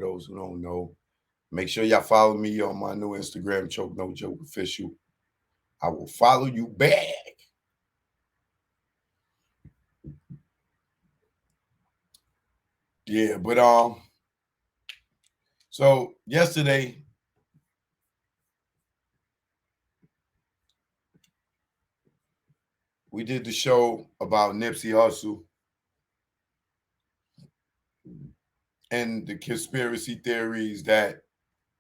those who don't know, make sure y'all follow me on my new Instagram, Choke No Joke Official. I will follow you back. Yeah, but so yesterday we did the show about Nipsey Hussle and the conspiracy theories that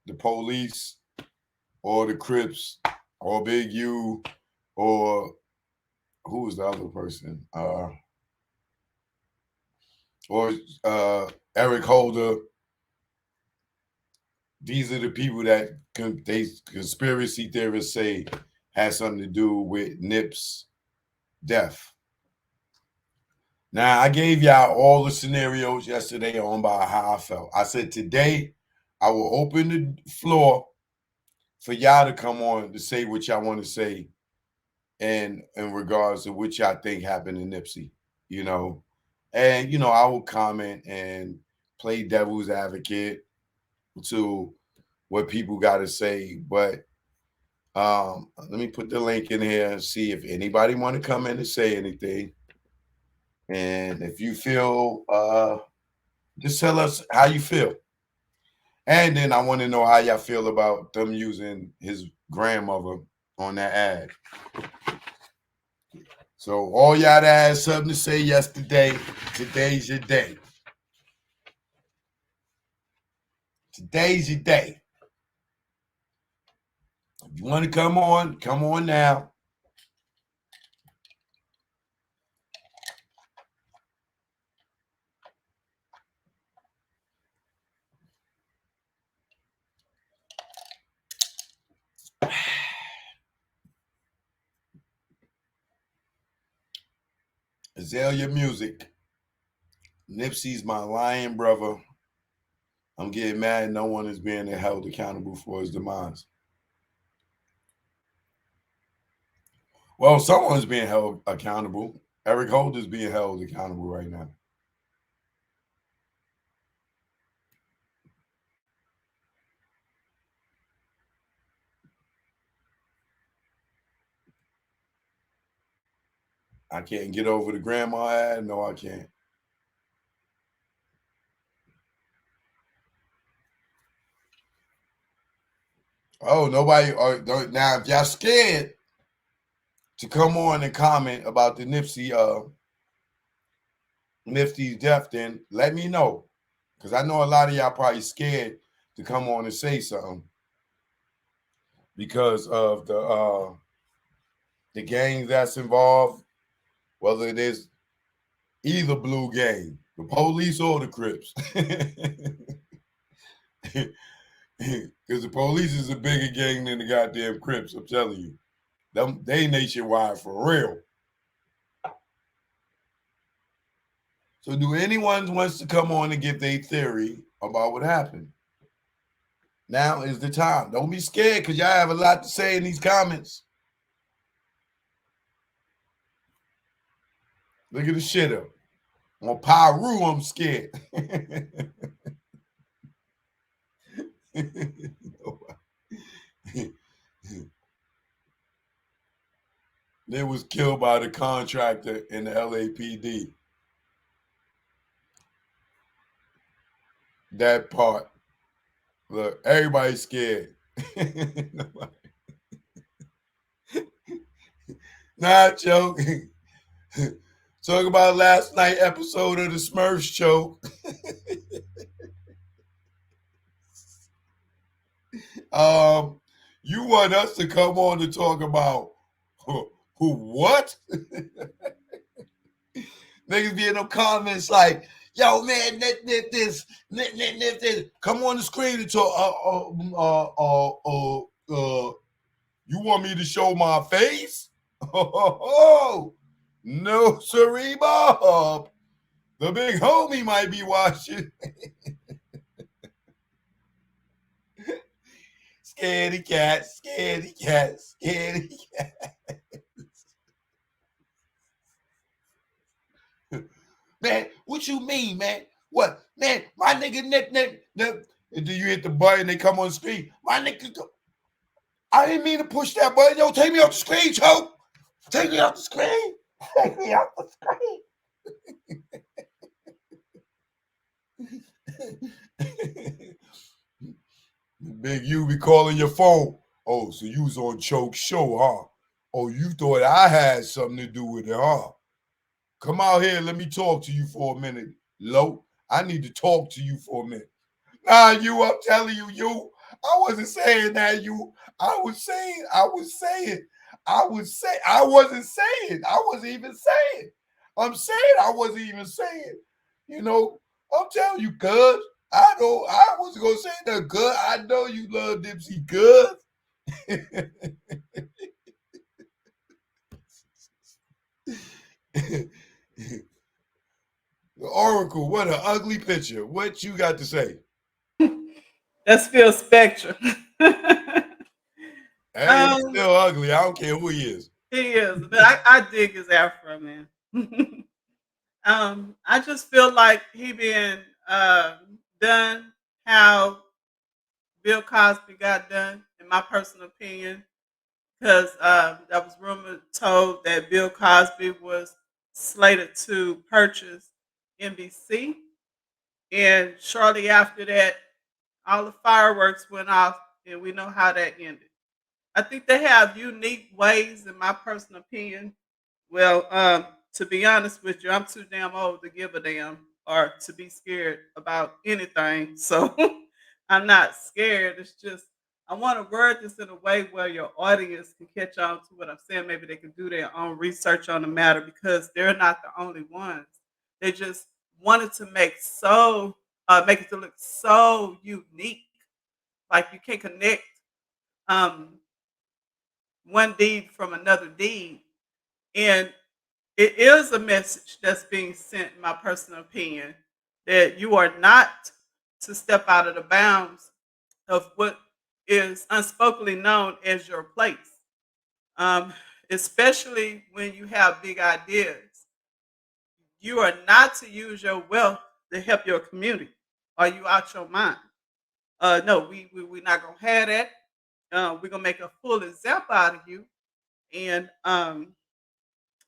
the police or the Crips or Big U or who was the other person? Or Eric Holder. These are the people that they conspiracy theorists say has something to do with Nip's death. Now, I gave y'all all the scenarios yesterday on by how I felt. I said today I will open the floor for y'all to come on to say what y'all want to say and in regards to what y'all think happened to Nipsey, you know. And, I will comment and play devil's advocate to what people got to say. But let me put the link in here and see if anybody want to come in and say anything. And if you feel, just tell us how you feel. And then I want to know how y'all feel about them using his grandmother on that ad. So all y'all that had something to say yesterday, today's your day. Today's your day. If you want to come on now. Azalea Music. Nipsey's my lying brother. I'm getting mad no one is being held accountable for his demise. Well, someone's being held accountable. Eric Holder's being held accountable right now. I can't get over the grandma ad. No, I can't. Oh, nobody. Now, if y'all scared to come on and comment about the Nipsey's death, then let me know, because I know a lot of y'all probably scared to come on and say something because of the gang that's involved, whether it is either blue gang, the police or the Crips. Because the police is a bigger gang than the goddamn Crips, I'm telling you. They nationwide for real. So do anyone wants to come on and give their theory about what happened? Now is the time. Don't be scared, because y'all have a lot to say in these comments. Look at the shit up. On Pyru, I'm scared. They was killed by the contractor in the LAPD. That part. Look, everybody's scared. Not joking. Talk about last night episode of the Smurfs show. You want us to come on to talk about who what? Niggas be in the comments like, yo, man, this. Come on the screen and talk. You want me to show my face? No, sirree, Bob. The big homie might be watching. Scaredy cat, scaredy cat, scaredy cat. Man, what you mean, man? What man? My nigga Nip. And do you hit the button? They come on the screen. My nigga, I didn't mean to push that button. Yo, take me off the screen, Choke. Take me off the screen. Take me off the screen. Big U be calling your phone. Oh, so you was on Choke show, huh? Oh, you thought I had something to do with it, huh? Come out here, let me talk to you for a minute. Low, I need to talk to you for a minute. Nah, you, I'm telling you, you. I wasn't saying that, you. I was saying, I wasn't saying, I wasn't even saying. I'm saying I wasn't even saying. You know, I'm telling you, cuz. I wasn't gonna say that, cuz. I know you love Nipsey, cuz. Oracle, what an ugly picture. What you got to say? That's Phil Spector. Hey, he's um, still ugly. I don't care who he is. he is, but I dig his afro, man. I just feel like he been done how Bill Cosby got done, in my personal opinion, because that was rumored told that Bill Cosby was slated to purchase NBC, and shortly after that, all the fireworks went off, and we know how that ended. I think they have unique ways, in my personal opinion. Well, to be honest with you, I'm too damn old to give a damn or to be scared about anything. So I'm not scared. It's just I want to word this in a way where your audience can catch on to what I'm saying. Maybe they can do their own research on the matter because they're not the only ones. They just wanted to make it to look so unique. Like you can connect um, one deed from another deed. And it is a message that's being sent, in my personal opinion, that you are not to step out of the bounds of what is unspokenly known as your place. Um, Especially when you have big ideas. You are not to use your wealth to help your community. Are you out your mind? No, we're not going to have that. We're going to make a full example out of you. And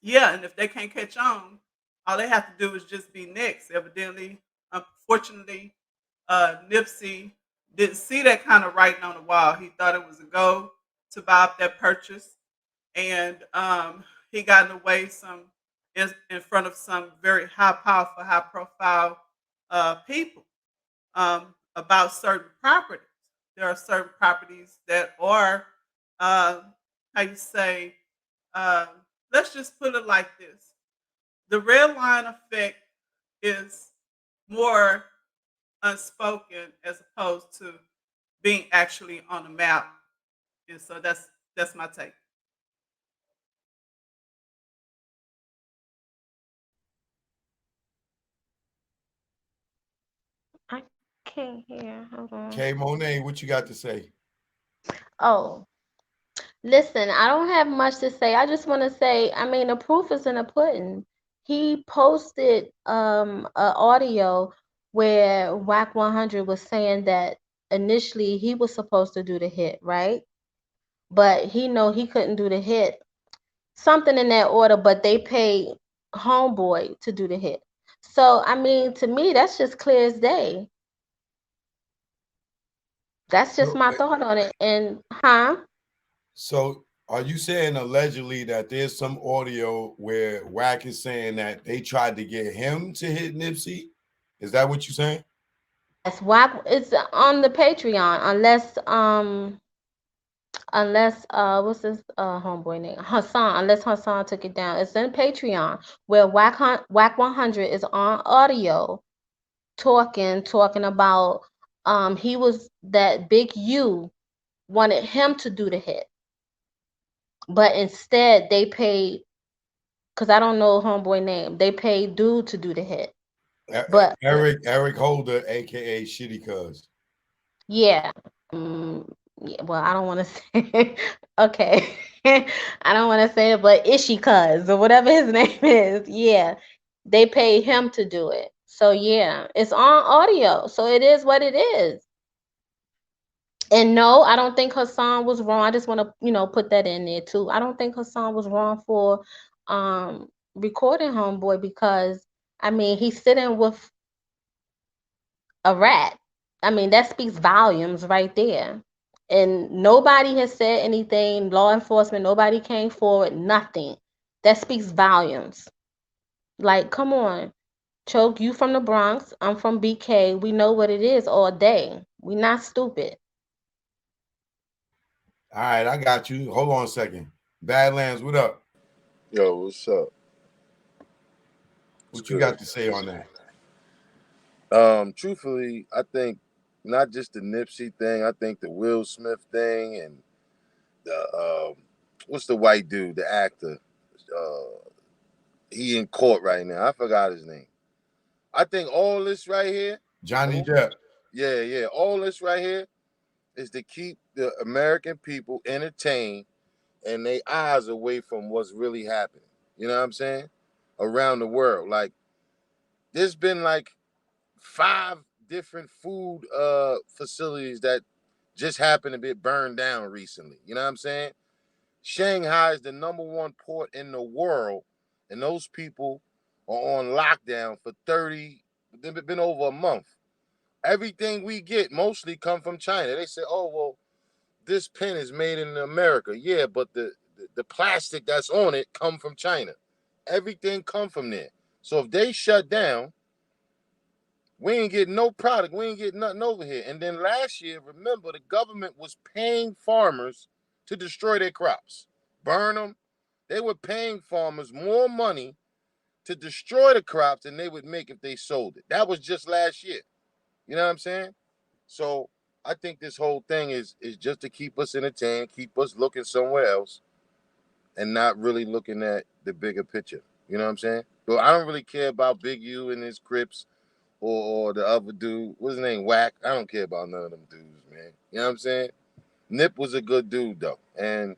yeah, and if they can't catch on, all they have to do is just be next. Evidently, unfortunately, Nipsey didn't see that kind of writing on the wall. He thought it was a go to buy up that purchase, and he got in the way in front of some very high, powerful, high profile people about certain properties. There are certain properties that are, uh, how you say, uh, let's just put it like this: the red line effect is more unspoken as opposed to being actually on the map. And so that's my take. I can't hear. Hold on. K Monet, what you got to say? Oh, listen, I don't have much to say. I just want to say, I mean, the proof is in the pudding. He posted a audio where Whack 100 was saying that initially he was supposed to do the hit, right? But he know he couldn't do the hit. Something in that order, but they paid Homeboy to do the hit. So, I mean, to me, that's just clear as day. That's just So, my thought on it. And, huh? so are you saying allegedly that there's some audio where Wack is saying that they tried to get him to hit Nipsey? Is that what you're saying? Yes, Whack, it's on the Patreon, unless what's this homeboy name? Hassan, unless Hassan took it down. It's in Patreon where Whack 100 is on audio talking about he was that Big U wanted him to do the hit, but instead they paid, because I don't know homeboy name, they paid dude to do the hit. But Eric Holder, aka Shitty Cuz. yeah, yeah, well, I don't want to say okay. I don't want to say it, but Ishi Cuz or whatever his name is. Yeah, they paid him to do it. So yeah, it's on audio. So it is what it is. And no, I don't think Hassan was wrong. I just want to, put that in there too. I don't think Hassan was wrong for recording Homeboy because I mean he's sitting with a rat. I mean that speaks volumes right there. And nobody has said anything, law enforcement, nobody came forward, nothing. That speaks volumes. Like, come on. Choke, you from the Bronx, I'm from BK. We know what it is all day. We not stupid. All right, I got you. Hold on a second. Badlands, what up? Yo, what's up? What you got to say on that? Truthfully, I think not just the Nipsey thing. I think the Will Smith thing and the what's the white dude, the actor? He in court right now. I forgot his name. I think all this right here, Johnny Depp. Yeah. All this right here is to keep the American people entertained and their eyes away from what's really happening. You know what I'm saying? Around the world. Like, there's been like 5 different food facilities that just happened to be burned down recently. You know what I'm saying? Shanghai is the #1 port in the world, and those people are on lockdown for 30, they've been over a month. Everything we get mostly come from China. They say, oh, well, this pen is made in America. Yeah, but the plastic that's on it come from China. Everything come from there. So if they shut down, we ain't getting no product. We ain't getting nothing over here. And then last year, remember, the government was paying farmers to destroy their crops, burn them. They were paying farmers more money to destroy the crops than they would make if they sold it. That was just last year. You know what I'm saying? So I think this whole thing is just to keep us entertained, keep us looking somewhere else, and not really looking at the bigger picture. You know what I'm saying? But I don't really care about Big U and his Crips or the other dude. What's his name? Whack. I don't care about none of them dudes, man. You know what I'm saying? Nip was a good dude, though. And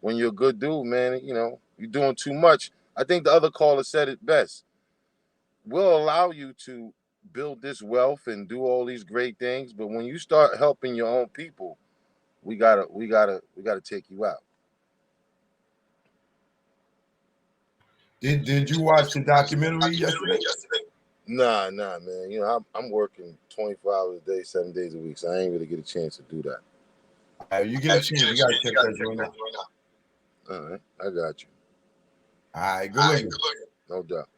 when you're a good dude, man, you're doing too much. I think the other caller said it best. We'll allow you to build this wealth and do all these great things, but when you start helping your own people, we gotta take you out. Did you watch the documentary yesterday? Nah, man. I'm working 24 hours a day, 7 days a week, so I ain't really get a chance to do that. You get a chance, you gotta check that joint out. All right, I got you. All right, good looking. No doubt.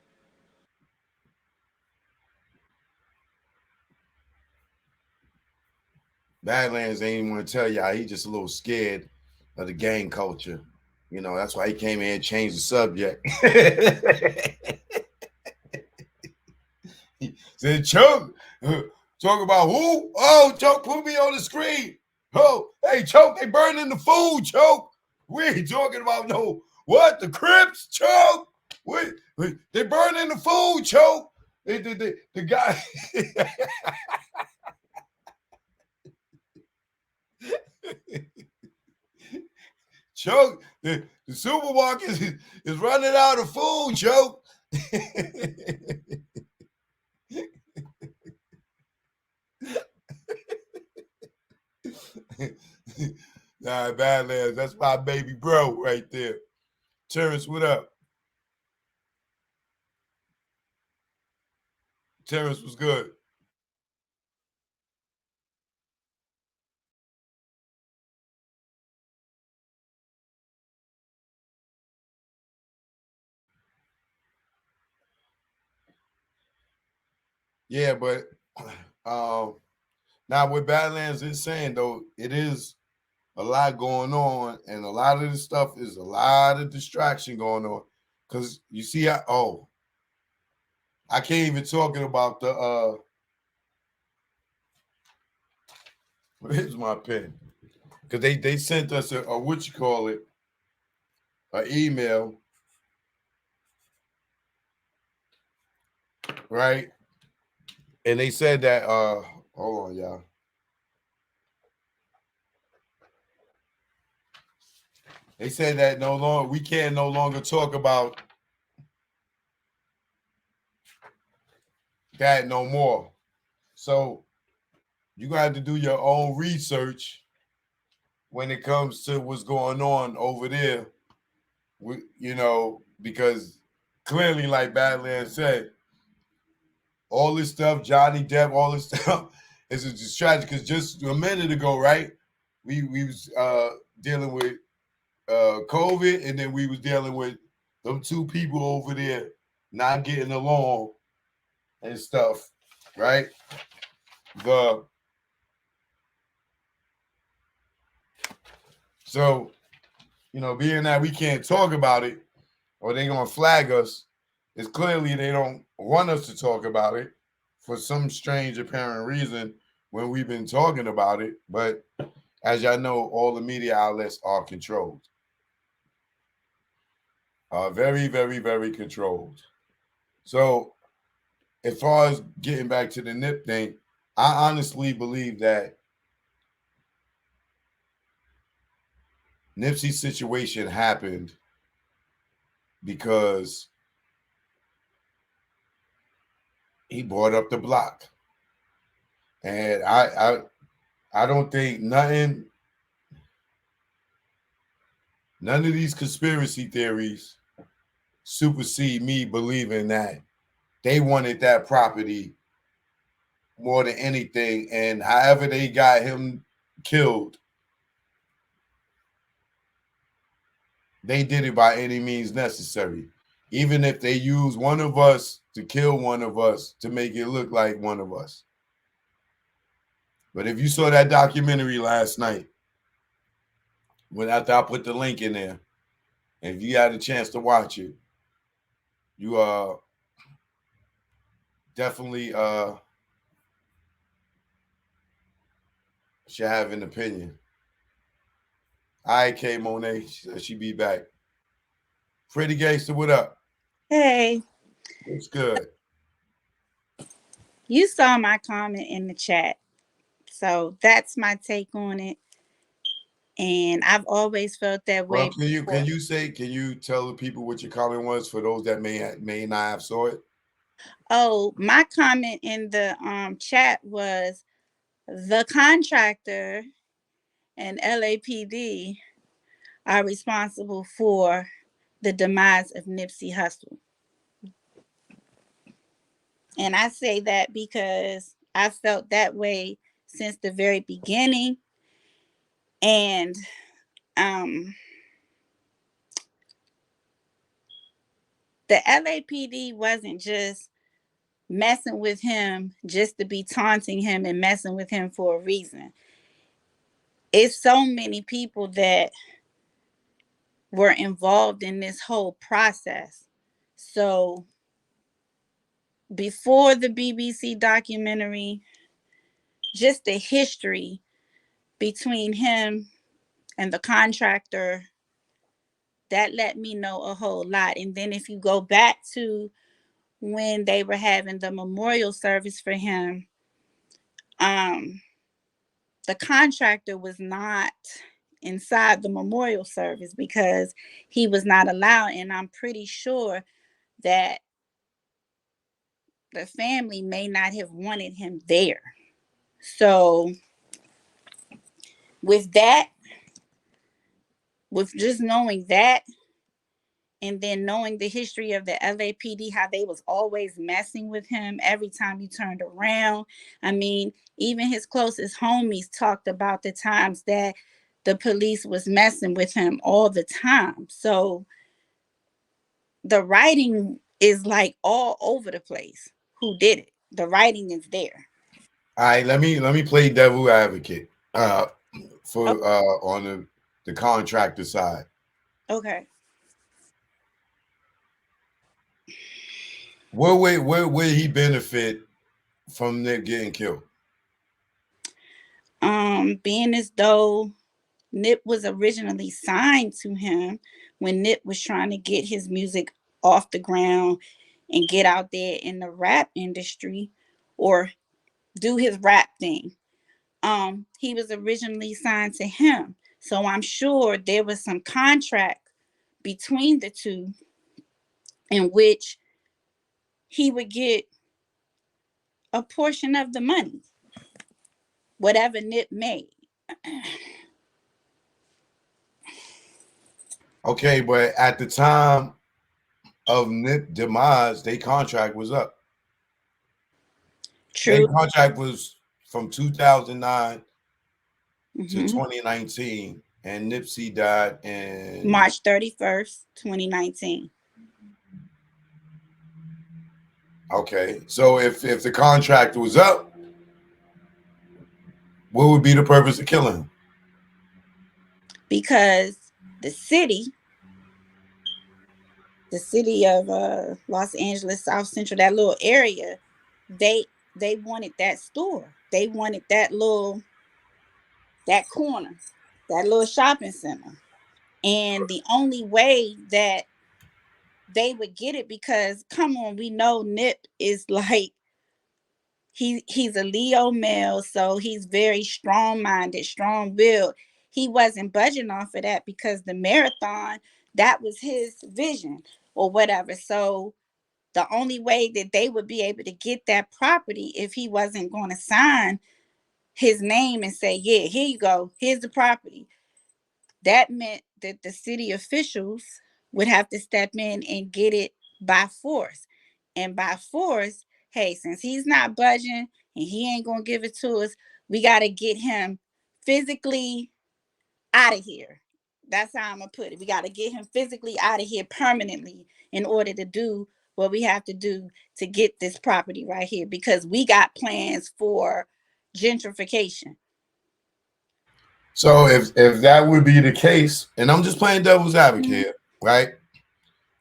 Badlands ain't even want to tell y'all he just a little scared of the gang culture. That's why he came in and changed the subject. He said, Choke, talk about who? Oh, Choke, put me on the screen. Oh, hey, Choke, they burning the food, Choke. We ain't talking about no, what, the Crips, Choke? Wait, they burning the food, Choke. The guy. Choke, the supermarket is running out of food, Choke. Nah, Badlands, that's my baby bro right there. Terrence, what up? Terrence was good. Yeah, but now what Badlands is saying though, it is a lot going on, and a lot of this stuff is a lot of distraction going on. Cause you see, I can't even talking about the where's my pen? Because they sent us a what you call it, an email, right? And they said that hold on, y'all. They said that we can no longer talk about that no more. So you're gonna have to do your own research when it comes to what's going on over there. Because clearly, like Badlands said, all this stuff, Johnny Depp, all this stuff is a distraction. Because just a minute ago, right, we was dealing with COVID, and then we was dealing with them two people over there not getting along and stuff, right? So being that we can't talk about it, or they gonna flag us, it's clearly they don't want us to talk about it for some strange apparent reason when we've been talking about it. But as y'all know, all the media outlets are controlled. Very, very, very controlled. So as far as getting back to the Nip thing, I honestly believe that Nipsey's situation happened because he brought up the block. And I don't think none of these conspiracy theories supersede me believing that they wanted that property more than anything. And however they got him killed, they did it by any means necessary. Even if they use one of us to kill one of us to make it look like one of us. But if you saw that documentary last night, after I put the link in there, and if you had a chance to watch it, you definitely should have an opinion. All right, K Monet, she be back. Pretty Gangster, what up? Hey. It's good. You saw my comment in the chat. So that's my take on it. And I've always felt that way. Well, can you tell the people what your comment was for those that may not have saw it? Oh, my comment in the chat was the contractor and LAPD are responsible for the demise of Nipsey Hussle. And I say that because I felt that way since the very beginning. And the LAPD wasn't just messing with him just to be taunting him and messing with him for a reason. It's so many people that were involved in this whole process. So before the BBC documentary, just the history between him and the contractor, that let me know a whole lot. And then if you go back to when they were having the memorial service for him, the contractor was not inside the memorial service because he was not allowed. And I'm pretty sure that the family may not have wanted him there. So with that, with just knowing that, and then knowing the history of the LAPD, how they was always messing with him every time he turned around. I mean, even his closest homies talked about the times that the police was messing with him all the time. So the writing is like all over the place. Who did it? The writing is there. All right, let me play devil advocate for on the contractor side. Okay. Where would he benefit from Nip getting killed? Being as though Nip was originally signed to him when Nip was trying to get his music off the ground and get out there in the rap industry or do his rap thing. He was originally signed to him. So I'm sure there was some contract between the two in which he would get a portion of the money, whatever Nip made. Okay, but at the time of Nip demise, their contract was up. Their True. contract was from 2009 to Mm-hmm. 2019, and Nipsey died in March 31st, 2019. Okay, so if the contract was up, what would be the purpose of killing him? Because the city of Los Angeles, South Central, that little area, they wanted that store. They wanted that corner, that little shopping center. And the only way that they would get it, because come on, we know Nip is like, he's a Leo male, so he's very strong-minded, strong-willed. He wasn't budging off of that because the marathon, that was his vision or whatever. So the only way that they would be able to get that property, if he wasn't going to sign his name and say, yeah, here you go, here's the property, that meant that the city officials would have to step in and get it by force. And by force, hey, since he's not budging and he ain't going to give it to us, we got to get him physically out of here. That's how I'm going to put it. We got to get him physically out of here permanently in order to do what we have to do to get this property right here, because we got plans for gentrification. So if that would be the case, and I'm just playing devil's advocate, right?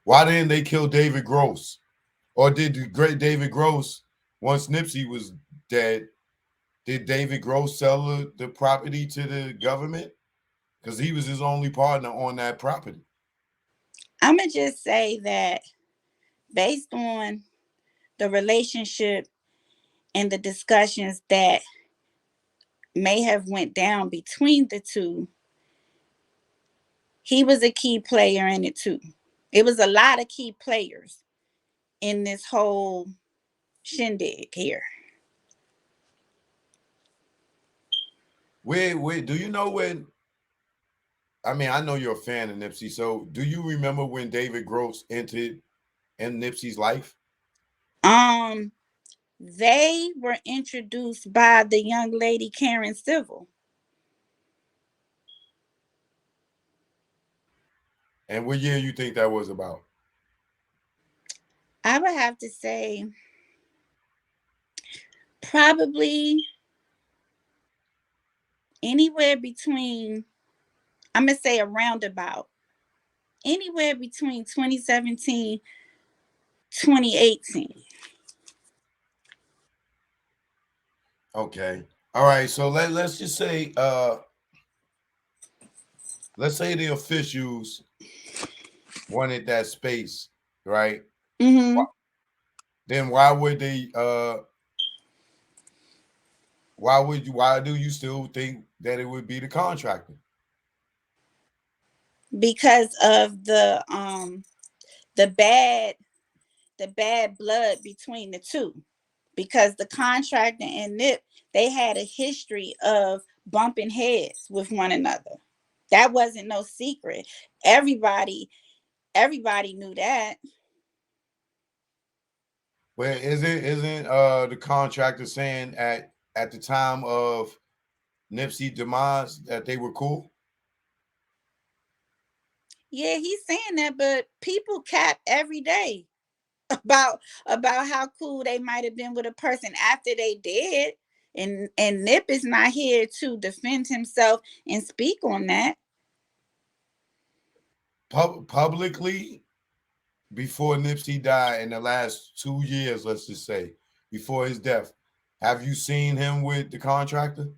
Why didn't they kill David Gross? Or did the great David Gross, once Nipsey was dead, did David Gross sell the property to the government? Because he was his only partner on that property. I'm going to just say that based on the relationship and the discussions that may have went down between the two, he was a key player in it too. It was a lot of key players in this whole shindig here. Where do you know when? I mean, I know you're a fan of Nipsey, so do you remember when David Gross entered in Nipsey's life? They were introduced by the young lady Karen Civil. And what year you think that was about? I would have to say probably anywhere between, I'm going to say around about anywhere between 2017, 2018. Okay. All right. So let's just say let's say the officials wanted that space, right? Mm-hmm. Then why would they why do you still think that it would be the contractor? Because of the bad blood between the two. Because the contractor and Nip, they had a history of bumping heads with one another. That wasn't no secret. Everybody knew that. Well, isn't the contractor saying at the time of Nipsey demise that they were cool? Yeah, he's saying that, but people cap every day about how cool they might have been with a person after they did. And Nip is not here to defend himself and speak on that. Publicly, before Nipsey died in the last 2 years, let's just say, before his death, have you seen him with the contractor?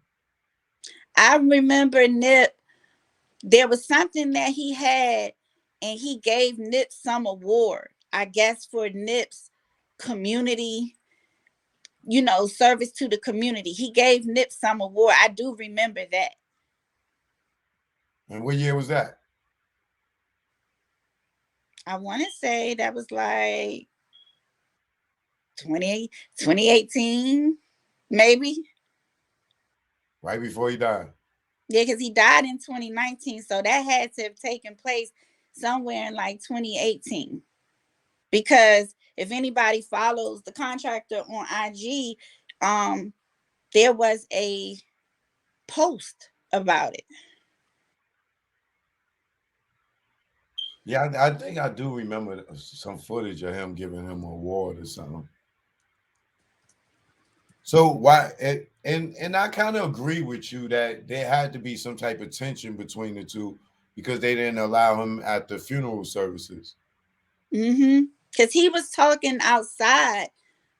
I remember Nip, there was something that he had, and he gave Nip some award, I guess, for Nip's community, service to the community. He gave Nip some award. I do remember that. And what year was that? I want to say that was like 2018, maybe. Right before he died. Yeah, because he died in 2019. So that had to have taken place somewhere in like 2018. Because if anybody follows the Contractor on IG, there was a post about it. Yeah, I think I do remember some footage of him giving him an award or something. So why and I kind of agree with you that there had to be some type of tension between the two because they didn't allow him at the funeral services. Because he was talking outside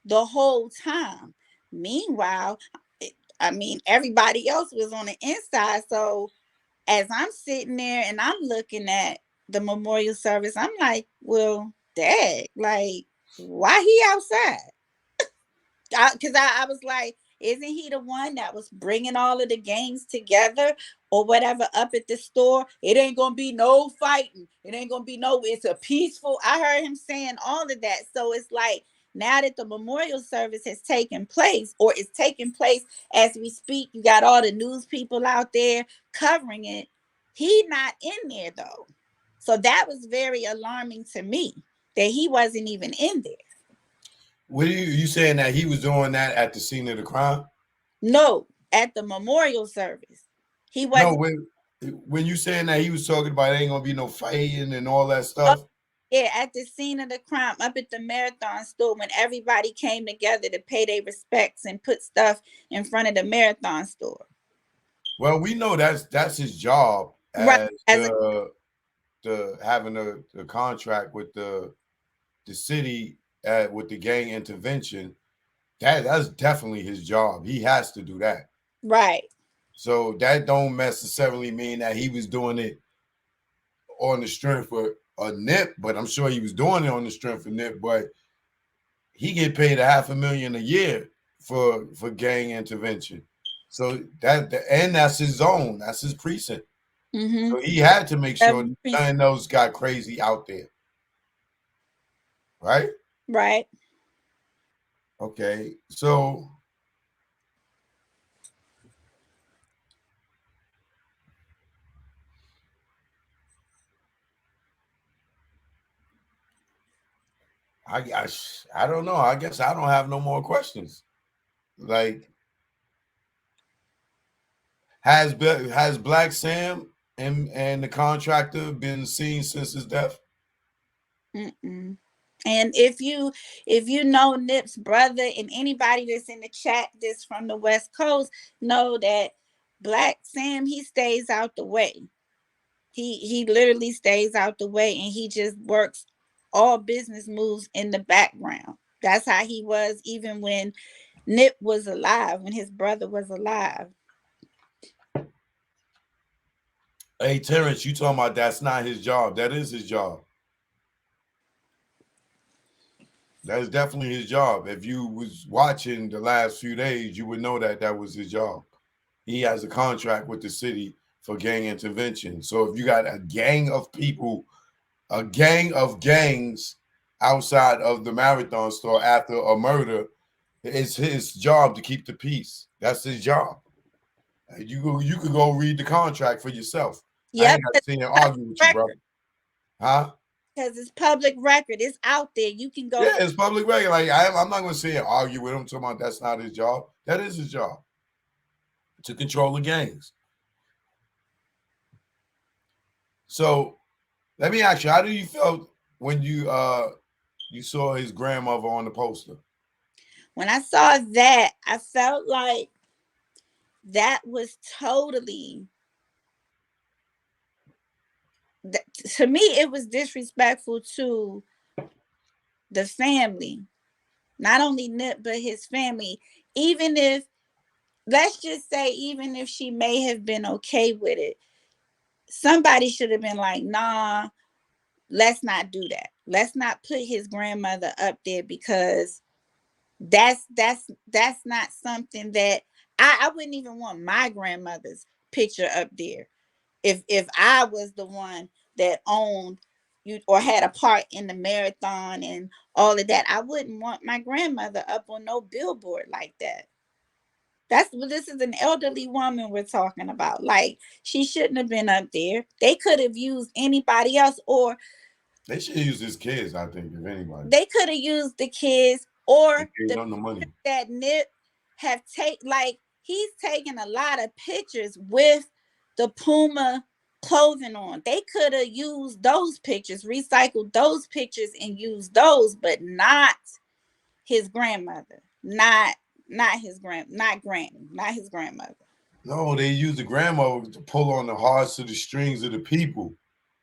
the whole time. Meanwhile, I mean, everybody else was on the inside. So as I'm sitting there and I'm looking at the memorial service, I'm like, well, dad, like, why he outside? Because I was like, isn't he the one that was bringing all of the gangs together or whatever up at the store? It ain't gonna be no fighting. It ain't gonna be no. It's a peaceful. I heard him saying all of that. So it's like now that the memorial service has taken place or is taking place as we speak, you got all the news people out there covering it. He not in there though. So that was very alarming to me that he wasn't even in there. What are you saying that he was doing that at the scene of the crime? No, at the memorial service. He No, wasn't. when you saying that he was talking about ain't gonna be no fighting and all that Oh, stuff. yeah, at the scene of the crime up at the marathon store when everybody came together to pay their respects and put stuff in front of the marathon store. Well, we know that's his job Right. as As a the having the contract with the city with the gang intervention. That's definitely his job. He has to do that. right. So that don't necessarily mean that he was doing it on the strength of a nip, but I'm sure he was doing it on the strength of nip. But he get paid $500,000 a year for gang intervention. So and that's his zone. That's his precinct. Mm-hmm. So he had to make sure none of those got crazy out there. Right? Right. Okay. So I don't know. I guess I don't have no more questions. Like, has Black Sam and the contractor been seen since his death? Mm-mm. And if you know Nip's brother and anybody that's in the chat that's from the West Coast, know that Black Sam, he stays out the way. He literally stays out the way and he just works all business moves in the background. That's how he was even when Nip was alive, when his brother was alive. Hey, Terrence, you talking about that's not his job. That is his job. That is definitely his job. If you was watching the last few days, you would know that that was his job. He has a contract with the city for gang intervention. So if you got a gang of people, a gang of gangs outside of the marathon store after a murder, it's his job to keep the peace. That's his job. You could go read the contract for yourself. I Yep. ain't got to sit here and argue with you, brother. Huh? Because it's public record. It's out there. You can go. Yeah, it's public record. Like I'm not going to sit here and argue with him talking about that's not his job. That is his job to control the gangs. So let me ask you, how do you feel when you saw his grandmother on the poster? When I saw that, I felt like that was totally, to me, it was disrespectful to the family. Not only Nip, but his family. Even if, let's just say, even if she may have been okay with it, somebody should have been like, nah, let's not do that. Let's not put his grandmother up there because that's not something that I wouldn't even want my grandmother's picture up there if I was the one that owned, or had a part in the marathon and all of that. I wouldn't want my grandmother up on no billboard like that. This is an elderly woman we're talking about. Like, she shouldn't have been up there. They could have used anybody else, or They should use his kids, I think, if anybody. they could have used the kids, or They don't the money. that Nip have he's taken a lot of pictures with the Puma clothing on. They could have used those pictures, recycled those pictures and used those, but not his grandmother. Not his grandmother. No, they use the grandma to pull on the hearts of the strings of the people.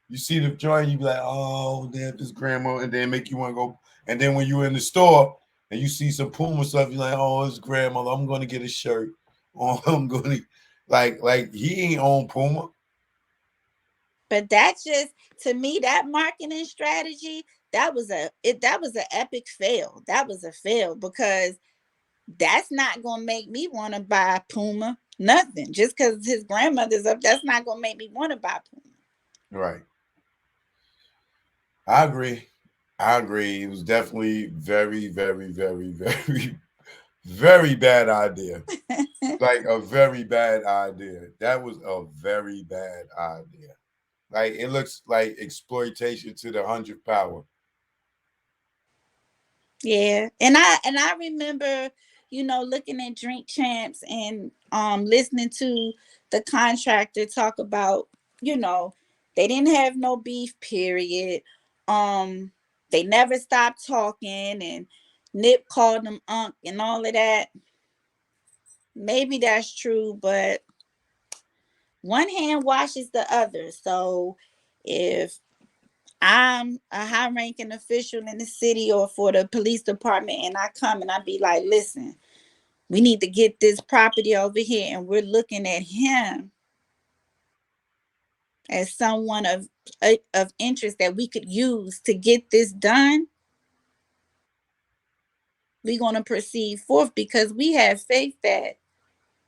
You see the joint, you be like, oh, damn, this grandma, and then make you want to go. And then when you're in the store and you see some Puma stuff, you're like, oh, it's grandmother. I'm going to get a shirt. Oh, I'm going to, like he ain't own Puma. But that's just, to me, that marketing strategy, that was an epic fail. That was a fail, because that's not gonna make me want to buy Puma. Nothing. Just because his grandmother's up, that's not gonna make me want to buy Puma. Right. I agree. It was definitely very, very, very, very, very bad idea. Like a very bad idea. That was a very bad idea. Like, it looks like exploitation to the 100th power. Yeah, and I remember, looking at Drink Champs and listening to the Contractor talk about, they didn't have no beef, period. They never stopped talking, and Nip called them Unc and all of that. Maybe that's true, but one hand washes the other. So if I'm a high-ranking official in the city or for the police department, and I come and I be like, listen, we need to get this property over here, and we're looking at him as someone of interest that we could use to get this done, we're going to proceed forth, because we have faith that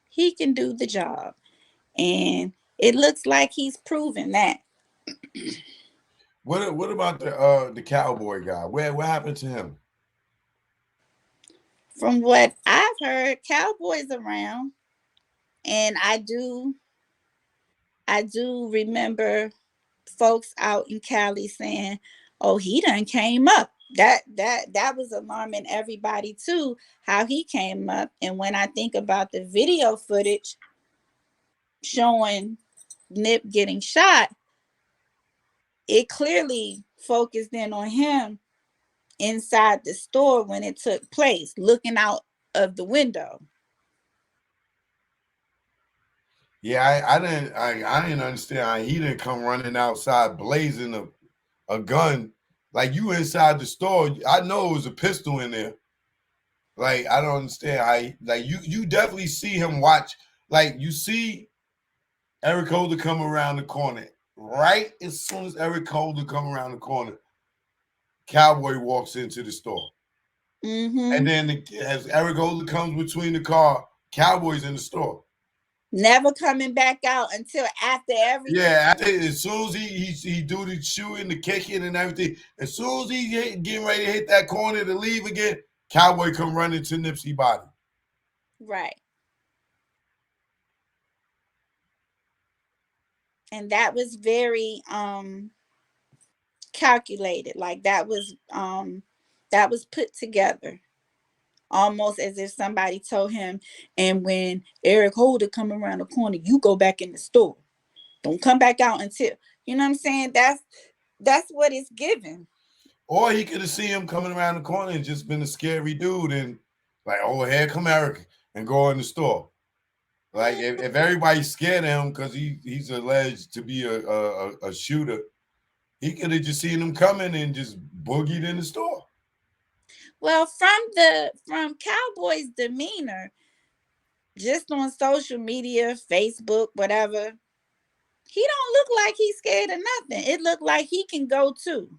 he can do the job. And it looks like he's proven that. What about the cowboy guy? What happened to him? From what I've heard, Cowboy's around, and I do remember folks out in Cali saying, "Oh, he done came up." That was alarming everybody too, how he came up. And when I think about the video footage showing Nip getting shot, it clearly focused in on him inside the store when it took place, looking out of the window. Yeah, I didn't understand how he didn't come running outside blazing a gun. Like, you inside the store, I know it was a pistol in there. Like, I don't understand how you definitely see him watch. Like, you see Eric Holder come around the corner. Right as soon as Eric Holder come around the corner, Cowboy walks into the store. Mm-hmm. And then as Eric Holder comes between the car, Cowboy's in the store. Never coming back out until after everything. Yeah, as soon as he do the shooting, the kicking, and everything, as soon as he getting ready to hit that corner to leave again, Cowboy come running to Nipsey body. Right. And that was very calculated. Like, that was put together, almost as if somebody told him, and when Eric Holder come around the corner, you go back in the store. Don't come back out until, you know what I'm saying? That's what it's given. Or he could have seen him coming around the corner and just been a scary dude and like, oh, here come Eric, and go in the store. Like, if everybody's scared of him because he's alleged to be a shooter, he could have just seen him coming and just boogied in the store. Well, from Cowboy's demeanor, just on social media, Facebook, whatever, he don't look like he's scared of nothing. It looked like he can go too.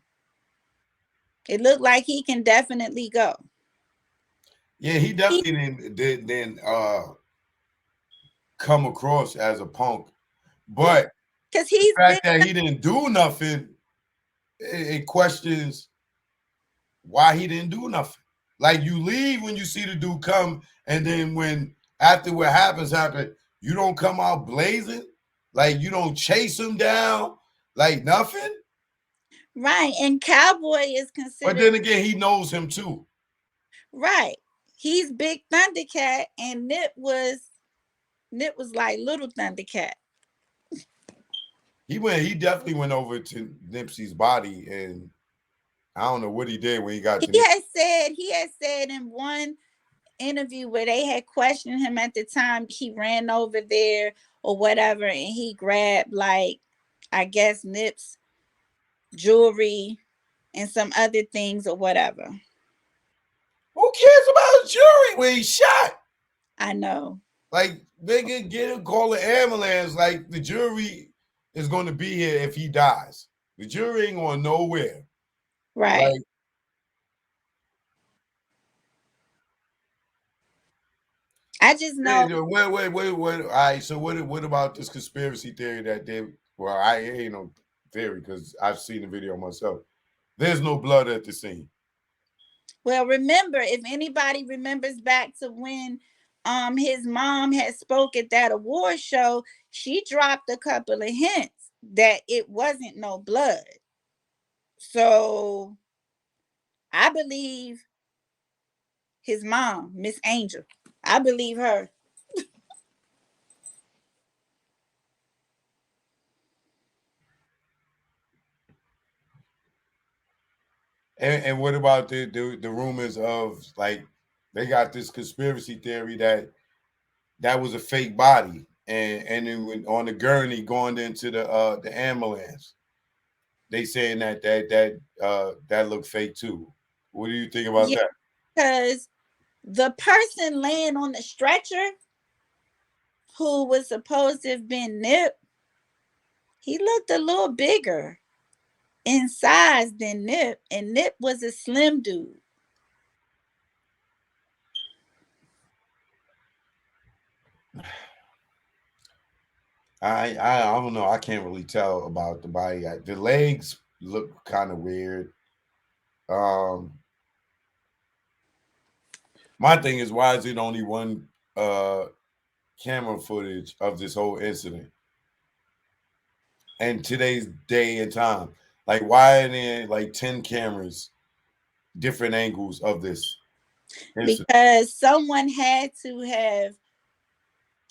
It looked like he can definitely go. Yeah, he definitely didn't come across as a punk. But because the fact that he didn't do nothing, it questions why he didn't do nothing. Like, you leave when you see the dude come, and then when after what happens, you don't come out blazing. Like, you don't chase him down, like nothing. Right. And Cowboy is But considered, then again, he knows him too. right. He's Big Thundercat, and Nip was like Little Thundercat. He definitely went over to Nipsey's body, and I don't know what he did when he got to He Nipsey. had said in one interview where they had questioned him at the time, he ran over there or whatever, and he grabbed, like, I guess, Nip's jewelry and some other things or whatever. Who cares about jewelry when he shot? I know. Like, nigga, get him, call the ambulance. Like, the jury is going to be here if he dies. The jury ain't going nowhere. Right. Like, I just know. wait. All right, so what about this conspiracy theory that they, well, I ain't no theory because I've seen the video myself. There's no blood at the scene. Well, remember, if anybody remembers back to when his mom had spoke at that award show, she dropped a couple of hints that it wasn't no blood. So I believe his mom, Miss Angel. I believe her. And what about the rumors of, like, they got this conspiracy theory that was a fake body, and then when on the gurney going into the ambulance, they saying that looked fake too. What do you think about that? Because the person laying on the stretcher, who was supposed to have been Nip, he looked a little bigger in size than Nip, and Nip was a slim dude. I don't know. I can't really tell about the body. The legs look kind of weird. My thing is, why is it only one camera footage of this whole incident? And today's day and time, like, why are there like 10 cameras, different angles of this incident? Because someone had to have,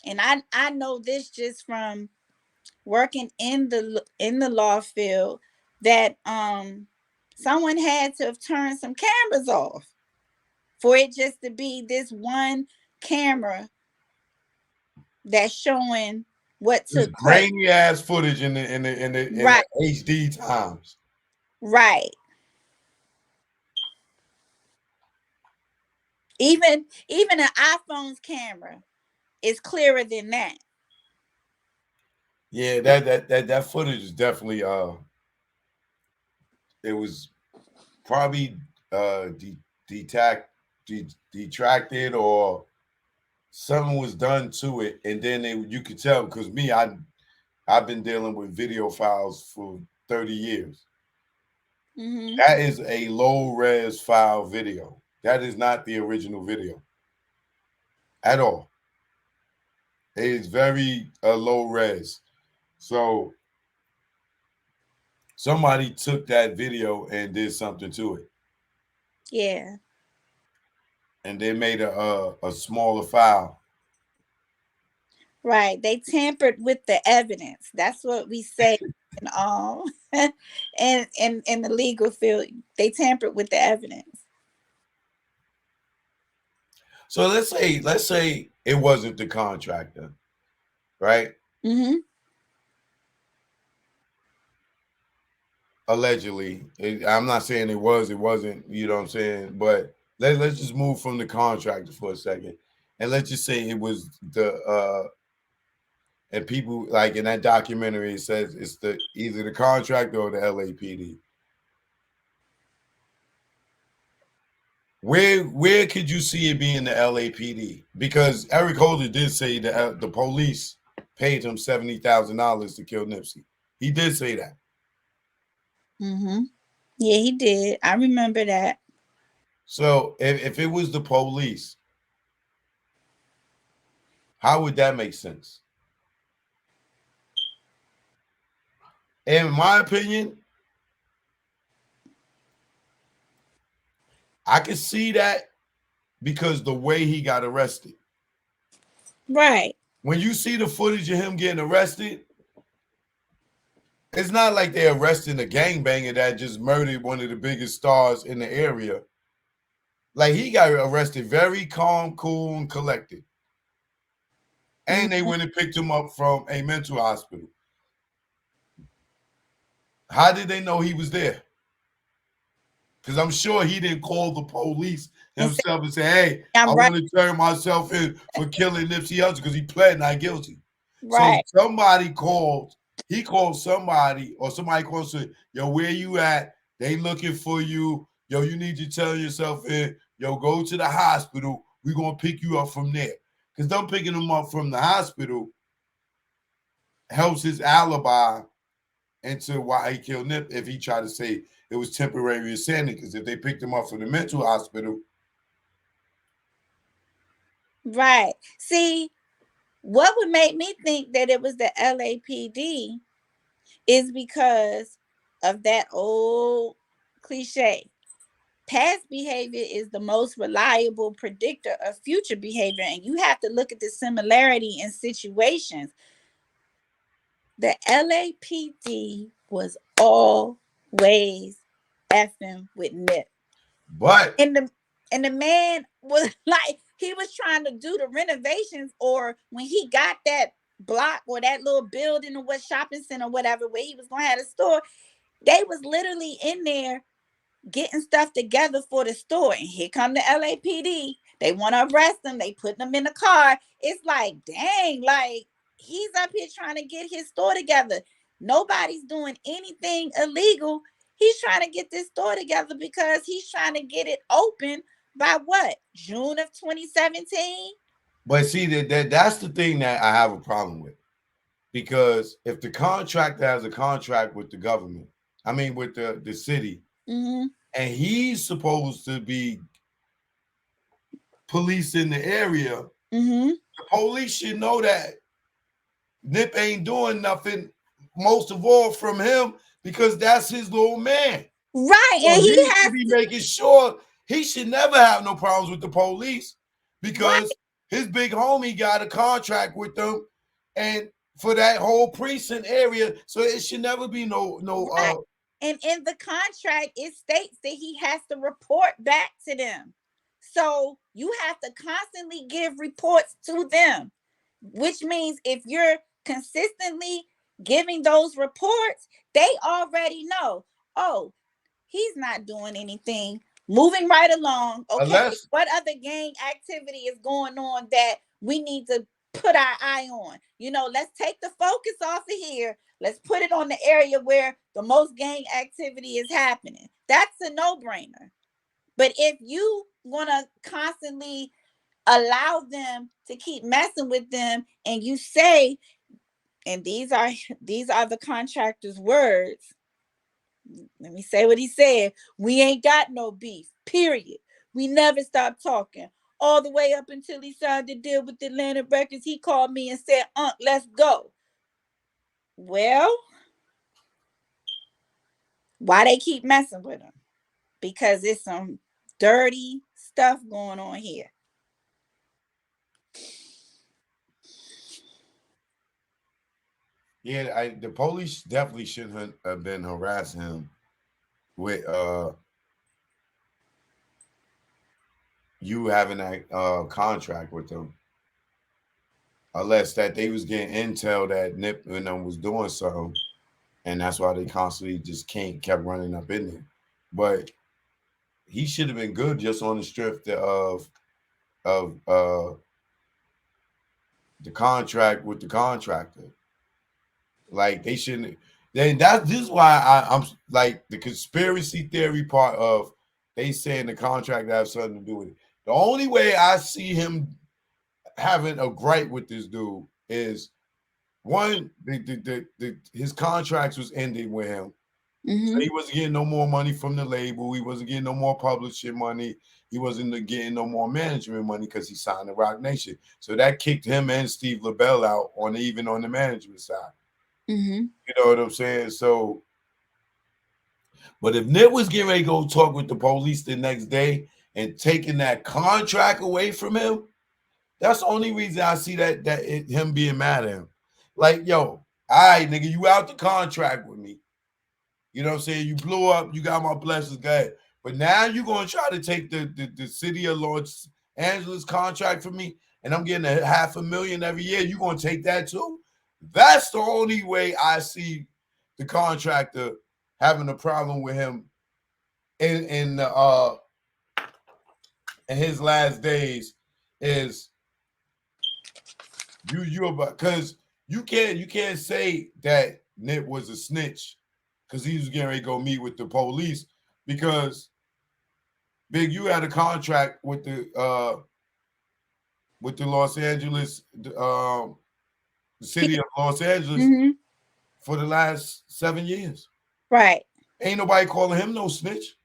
and I know this just from working in the law field, that someone had to have turned some cameras off for it just to be this one camera that's showing what This took place. grainy ass footage in the HD times. Right. Even an iPhone's camera is clearer than that. Yeah, that footage is definitely it was probably detracted, or something was done to it, and then you could tell, because I've been dealing with video files for 30 years. Mm-hmm. That is a low res file video. That is not the original video at all. It is very low res. So somebody took that video and did something to it. Yeah. And they made a smaller file. Right. They tampered with the evidence. That's what we say in and in the legal field. They tampered with the evidence. So let's say it wasn't the contractor, right? Mm-hmm. Allegedly. I'm not saying it wasn't, you know what I'm saying? But let's just move from the contractor for a second. And let's just say it was and people, like in that documentary, it says it's either the contractor or the LAPD. Where could you see it being the LAPD? Because Eric Holder did say that the police paid him $70,000 to kill Nipsey. He did say that. Mm-hmm. Yeah, he did. I remember that. So if it was the police, how would that make sense? In my opinion, I can see that because the way he got arrested. Right. When you see the footage of him getting arrested, it's not like they're arresting a gangbanger that just murdered one of the biggest stars in the area. Like, he got arrested very calm, cool, and collected. And they went and picked him up from a mental hospital. How did they know he was there? Because I'm sure he didn't call the police himself and say, hey, I I'm right. want to turn myself in for killing Nipsey Hussle, because he pled not guilty. Right. So somebody called, he called somebody, or somebody called and said, yo, where you at? They looking for you. Yo, you need to turn yourself in. Yo, go to the hospital. We're going to pick you up from there. Because them picking him up from the hospital helps his alibi into why he killed Nip, if he tried to say it was temporary insanity. Because if they picked him up from the mental hospital. Right. See, what would make me think that it was the LAPD is because of that old cliche. Past behavior is the most reliable predictor of future behavior, and you have to look at the similarity in situations. The LAPD was always effing with Nip. But And the man was like, he was trying to do the renovations, or when he got that block or that little building or what shopping center or whatever where he was gonna have a store, they was literally in there getting stuff together for the store. And here come the LAPD. They want to arrest them. They put them in the car. It's like, dang, like he's up here trying to get his store together. Nobody's doing anything illegal. He's trying to get this store together because he's trying to get it open by what? June of 2017? But see, that's the thing that I have a problem with. Because if the contractor has a contract with the government, I mean with the city, Mm-hmm. and he's supposed to be policing the area, Mm-hmm. the police should know that Nip ain't doing nothing, most of all from him, because that's his little man. Right. So And he he has should be to, making sure he should never have no problems with the police, right. because his big homie got a contract with them, and for that whole precinct area, so it should never be no Right. And in the contract, it states that he has to report back to them. So you have to constantly give reports to them, which means if you're consistently giving those reports, they already know, oh, he's not doing anything. Moving right along. Okay, unless what other gang activity is going on that we need to put our eye on? Let's take the focus off of here. Let's put it on the area where the most gang activity is happening. That's a no-brainer. But if you want to constantly allow them to keep messing with them, and you say, and these are the contractor's words, let me say what he said. We ain't got no beef, period. We never stopped talking. All the way up until he signed the deal with Atlantic Records, he called me and said, let's go. Well, why they keep messing with him? Because it's some dirty stuff going on here. yeah, the police definitely shouldn't have been harassing him with you having that contract with them, unless that they was getting intel that Nip and them was doing something, and that's why they constantly just kept running up in there. But he should have been good just on the strength of the contract with the contractor. Like, they shouldn't. Then this is why I'm like, the conspiracy theory part of they saying the contract have something to do with it. The only way I see him having a gripe with this dude is, one, his contracts was ending with him, So he wasn't getting no more money from the label. He wasn't getting no more publishing money. He wasn't getting no more management money because he signed to Rock Nation. So that kicked him and Steve LaBelle out even on the management side. You know what I'm saying? So, but if Nip was getting ready to go talk with the police the next day and taking that contract away from him, that's the only reason I see him being mad at him. Like, yo, all right, nigga, you out the contract with me. You know what I'm saying? You blew up, you got my blessings, go ahead. But now you're going to try to take the city of Los Angeles contract from me, and I'm getting $500,000 every year. You're going to take that too? That's the only way I see the contractor having a problem with him in his last days is you about, because you can't say that Nip was a snitch because he was getting ready to go meet with the police, because Big, you had a contract with the Los Angeles, the city of Los Angeles for the last 7 years. Right. Ain't nobody calling him no snitch.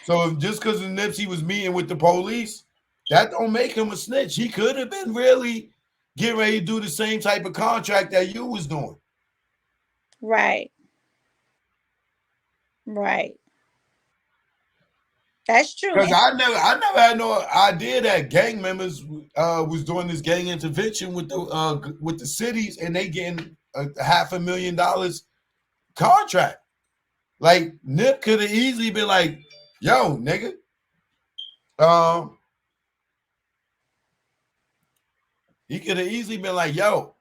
So just because Nipsey was meeting with the police, that don't make him a snitch. He could have been really getting ready to do the same type of contract that you was doing. Right. Right. That's true. Because I never had no idea that gang members was doing this gang intervention with the cities, and they getting a $500,000 contract. Like Nip could have easily been like, "Yo, nigga, he could have easily been like, yo,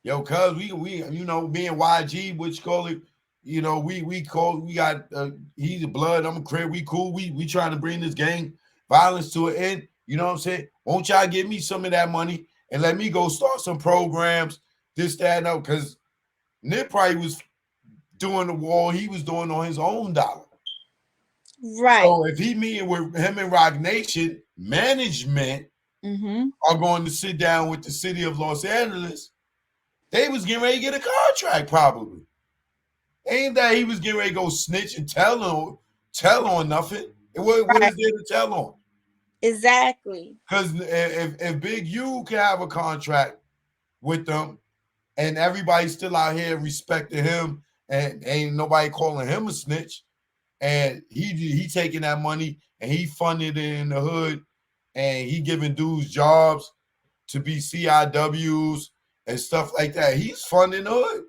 cuz we you know, me and YG, which call it, you know, we got he's a blood, I'm a crib, we cool, we trying to bring this gang violence to an end. You know what I'm saying? Won't y'all give me some of that money and let me go start some programs, this, that, and that? Because Nip probably was doing the wall he was doing on his own dollar. Right. So if he meeting with him and Rock Nation, management are going to sit down with the city of Los Angeles, they was getting ready to get a contract probably. Ain't that he was getting ready to go snitch and tell on nothing. What is there to tell on? Exactly. Because if Big U can have a contract with them and everybody's still out here respecting him and ain't nobody calling him a snitch, and he taking that money and he funded it in the hood and he giving dudes jobs to be CIWs and stuff like that. He's funding the hood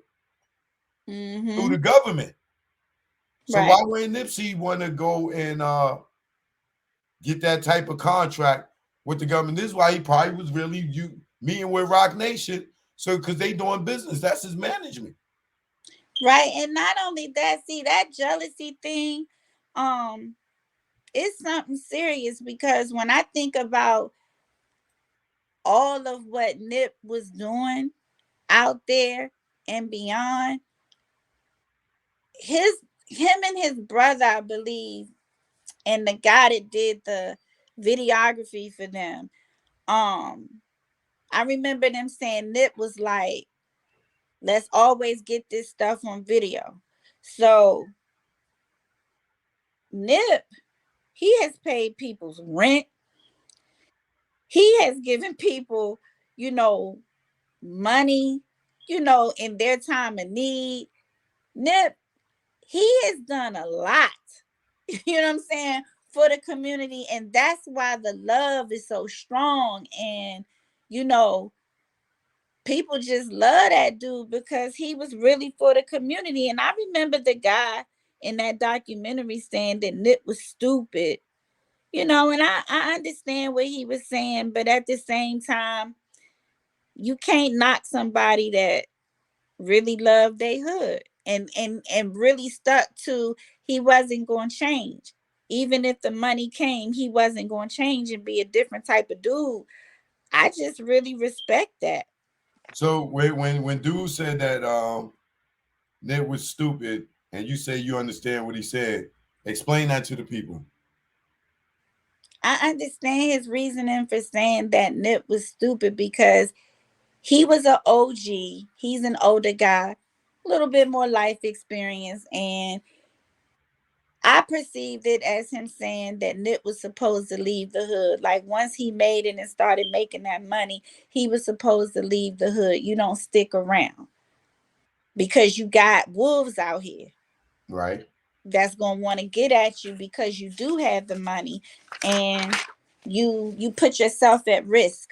through the government. So why wouldn't Nipsey want to go and get that type of contract with the government? This is why he probably was really meeting with Rock Nation. So because they doing business, that's his management. Right. And not only that, see, that jealousy thing, it's something serious, because when I think about all of what Nip was doing out there and beyond, him and his brother, I believe, and the guy that did the videography for them, I remember them saying Nip was like, let's always get this stuff on video. So Nip, he has paid people's rent. He has given people, you know, money, you know, in their time of need. Nip, he has done a lot, you know what I'm saying, for the community. And that's why the love is so strong. And, you know, people just love that dude because he was really for the community. And I remember the guy in that documentary saying that Nip was stupid, you know, and I understand what he was saying, but at the same time, you can't knock somebody that really loved their hood and really stuck to he wasn't going to change. Even if the money came, he wasn't going to change and be a different type of dude. I just really respect that. So when dude said that Nip was stupid, and you say you understand what he said, explain that to the people. I understand his reasoning for saying that Nip was stupid because he was an OG. He's an older guy. little bit more life experience, and I perceived it as him saying that Nip was supposed to leave the hood. Like once he made it and started making that money, he was supposed to leave the hood. You don't stick around because you got wolves out here. Right. That's gonna want to get at you because you do have the money, and you put yourself at risk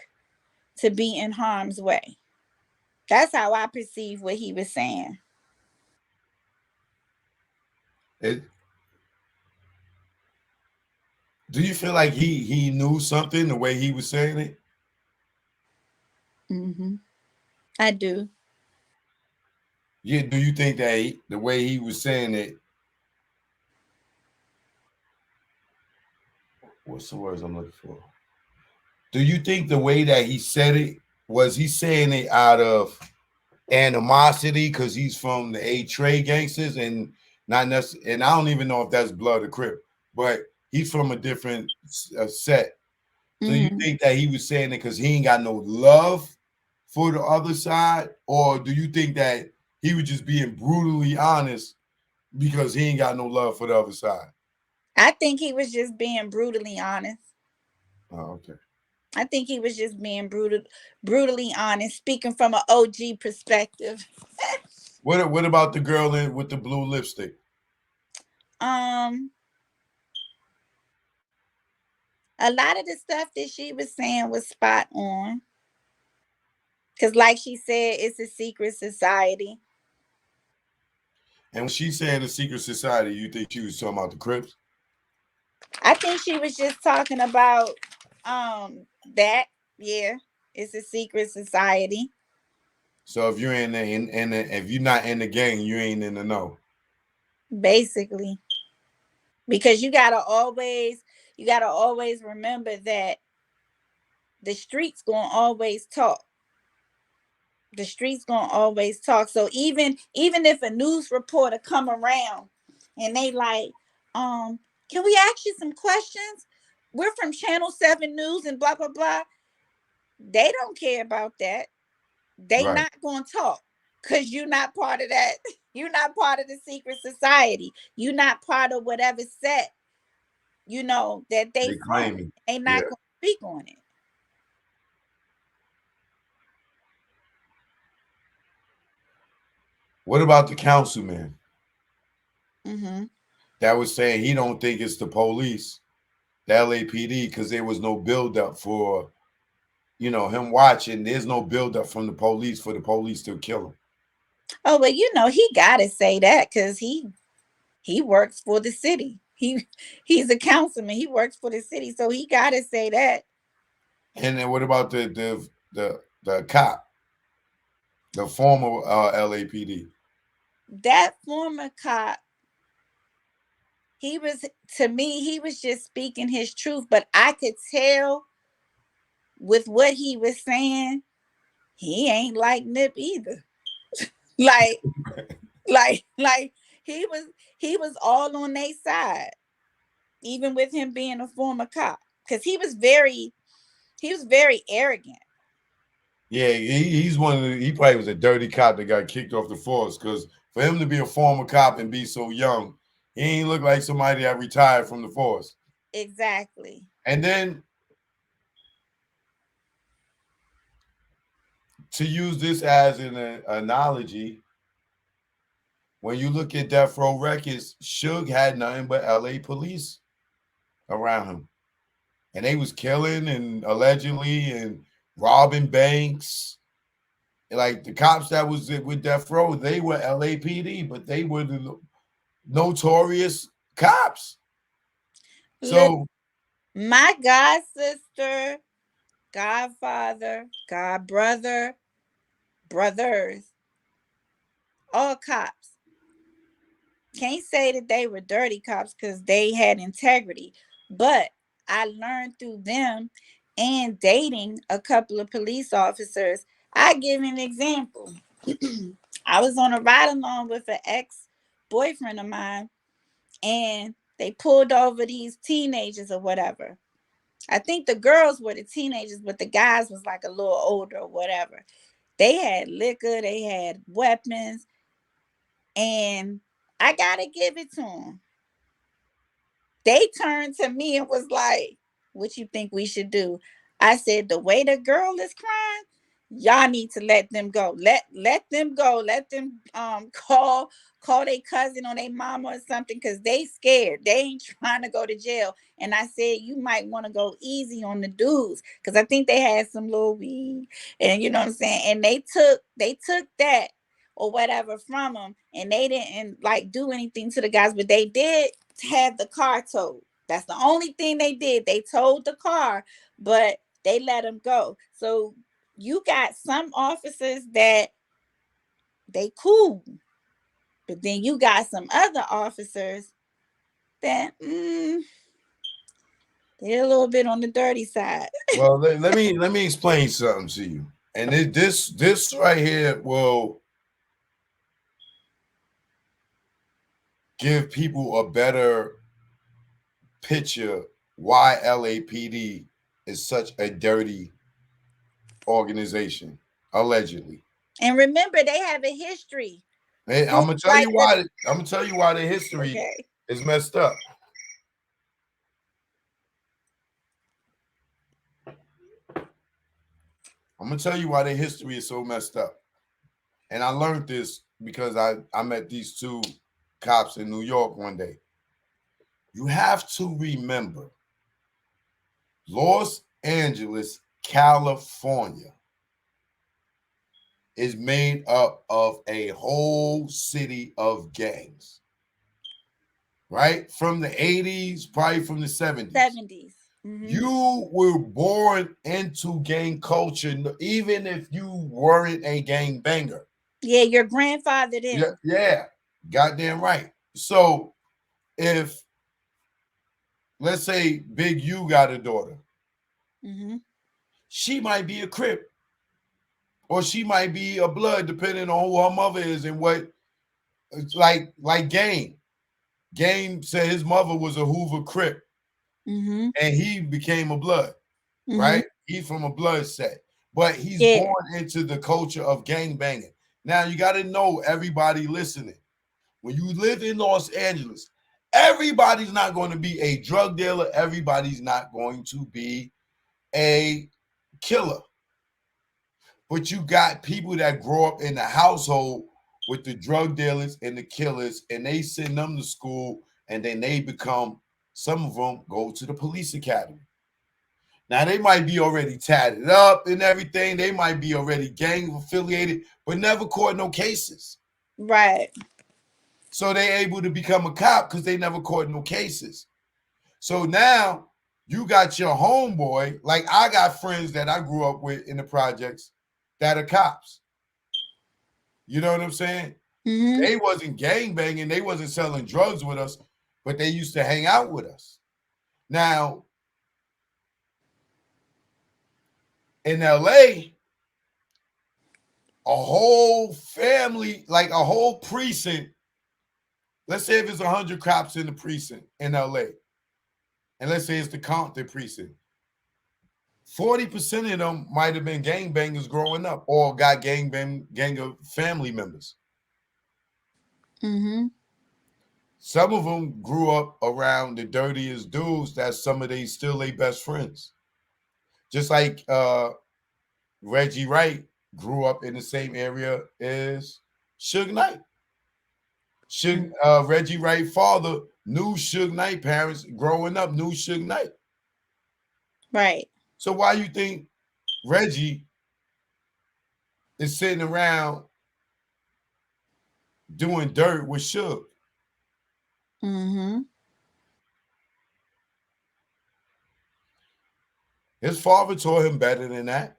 to be in harm's way. That's how I perceive what he was saying. It, do you feel like he knew something the way he was saying it? I do. Yeah. Do you think that the way he was saying it, what's the words I'm looking for? Do you think the way that he said it, was he saying it out of animosity because he's from the A-Trade gangsters and not necessarily, and I don't even know if that's Blood or Crip, but he's from a different set. So you think that he was saying it because he ain't got no love for the other side, or do you think that he was just being brutally honest because he ain't got no love for the other side? I think he was just being brutally honest. Oh, okay. I think he was just being brutally honest, speaking from an OG perspective. What about the girl with the blue lipstick? A lot of the stuff that she was saying was spot on. Because like she said, it's a secret society. And when she said the secret society, you think she was talking about the Crips? I think she was just talking about that. Yeah, it's a secret society. So if you're if you're not in the gang, you ain't in the know. Basically. Because you gotta always remember that the streets gonna always talk. The streets gonna always talk. So even if a news reporter come around and they like, can we ask you some questions? We're from Channel 7 News and blah blah blah. They don't care about that. They Right. not gonna talk because you're not part of that. You're not part of the secret society. You're not part of whatever set, that they from. Claiming. They not gonna speak on it. What about the councilman Mm-hmm. that was saying he don't think it's the police, the LAPD, because there was no buildup for, him watching. There's no buildup from the police for the police to kill him. Oh, but he gotta say that because he works for the city. He's a councilman. He works for the city, so he gotta say that. And then what about the cop, the former LAPD? That former cop, he was just speaking his truth, but I could tell with what he was saying, he ain't like Nip either. like he was all on their side, even with him being a former cop, because he was very arrogant. Yeah, he's he probably was a dirty cop that got kicked off the force, because for him to be a former cop and be so young, he ain't look like somebody that retired from the force. Exactly. And then to use this as an analogy, when you look at Death Row Records, Suge had nothing but LA police around him. And they was killing and allegedly and robbing banks. Like the cops that was with Death Row, they were LAPD, but they were the notorious cops. So my god sister, godfather, god brother, brothers, all cops. Can't say that they were dirty cops because they had integrity, but I learned through them and dating a couple of police officers. I give an example. I was on a ride along with an ex-boyfriend of mine, and they pulled over these teenagers or whatever. I think the girls were the teenagers, but the guys was like a little older or whatever. They had liquor, they had weapons. And I gotta give it to them. They turned to me and was like, "What you think we should do?" I said, "The way the girl is crying, y'all need to let them go. Let them go. Let them call their cousin or their mama or something, because they scared. They ain't trying to go to jail." And I said, "You might want to go easy on the dudes, because I think they had some little weed, and you know what I'm saying." And they took that or whatever from them, and they didn't like do anything to the guys, but they did have the car towed. That's the only thing they did. They towed the car, but they let them go. So you got some officers that they cool, but then you got some other officers that they're a little bit on the dirty side. Well, let me explain something to you. And this right here will give people a better picture why LAPD is such a dirty organization, allegedly. And remember, they have a history. And I'm gonna tell you why. I'm gonna tell you why the history is messed up. I'm gonna tell you why their history is so messed up. And I learned this because I met these two cops in New York one day. You have to remember, Los Angeles, California is made up of a whole city of gangs. Right? From the 80s, probably from the 70s. 70s. Mm-hmm. You were born into gang culture, even if you weren't a gang banger. Yeah, your grandfather did. Yeah, goddamn right. So if, let's say, Big U got a daughter, she might be a Crip, or she might be a Blood, depending on who her mother is and what. It's like Game. Game said his mother was a Hoover Crip, and he became a Blood, right? He's from a Blood set, but he's born into the culture of gang banging. Now you got to know, everybody listening, when you live in Los Angeles, everybody's not going to be a drug dealer. Everybody's not going to be a killer. But you got people that grow up in the household with the drug dealers and the killers, and they send them to school, and then they become, some of them go to the police academy. Now, they might be already tatted up and everything. They might be already gang affiliated, but never caught no cases. Right. So they're able to become a cop because they never caught no cases. So now you got your homeboy. Like, I got friends that I grew up with in the projects that are cops. You know what I'm saying? They wasn't gang banging. They wasn't selling drugs with us, but they used to hang out with us. Now, in LA, a whole family, like a whole precinct, let's say if it's 100 cops in the precinct in LA, and let's say it's the Compton precinct, 40% of them might have been gangbangers growing up, or got ganger family members. Some of them grew up around the dirtiest dudes that some of they still their best friends. Just like Reggie Wright grew up in the same area as Suge Knight. Reggie Wright's father knew Suge Knight parents growing up, knew Suge Knight. Right. So why you think Reggie is sitting around doing dirt with Suge? His father taught him better than that.